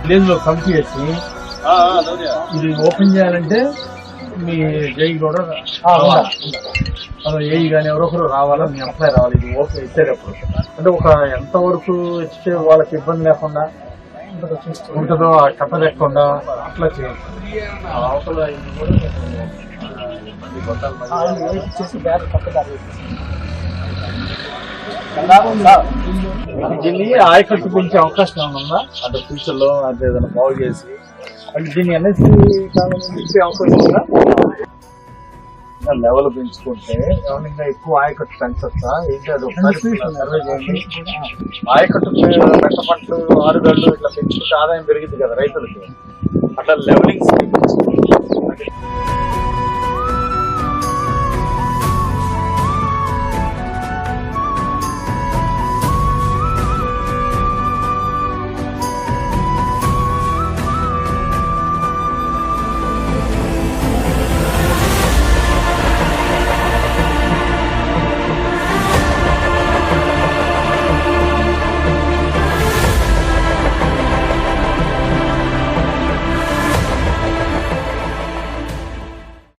Village లో committee వచ్చి ఇది ఓపెన్ చేయాలంటే మీ జై కూడా ఏఈ కానీ ఎవరొకరు రావాలా, మీ అప్లై రావాలి. ఇది ఓపెన్ ఇచ్చేటప్పుడు అంటే ఒక ఎంత వరకు ఇచ్చే వాళ్ళకి ఇబ్బంది లేకుండా ఉంటుందో కట్ట లేకుండా అట్లా చేయాలి. అవతల ఇది కూడా దీన్ని ఆయకట్టు పెంచే అవకాశం ఏమైనా ఉందా అంటే ఫ్యూచర్ లో అంటే ఏదైనా బాగు చేసి అంటే దీన్ని ఎన్ఎస్సీ ఇచ్చే అవకాశం ఉందా? లెవెల్ పెంచుకుంటే ఏమైనా ఇంకా ఎక్కువ ఆయకట్టు పెంచొచ్చా ఏంటి? అది ఒకసారి సర్వే చేయండి. ఆయకట్టు మెట్టపట్లు 6 గళ్ళు ఇట్లా పెంచుకుంటే ఆదాయం పెరిగింది కదా రైతులకి. అట్లా లెవెలింగ్స్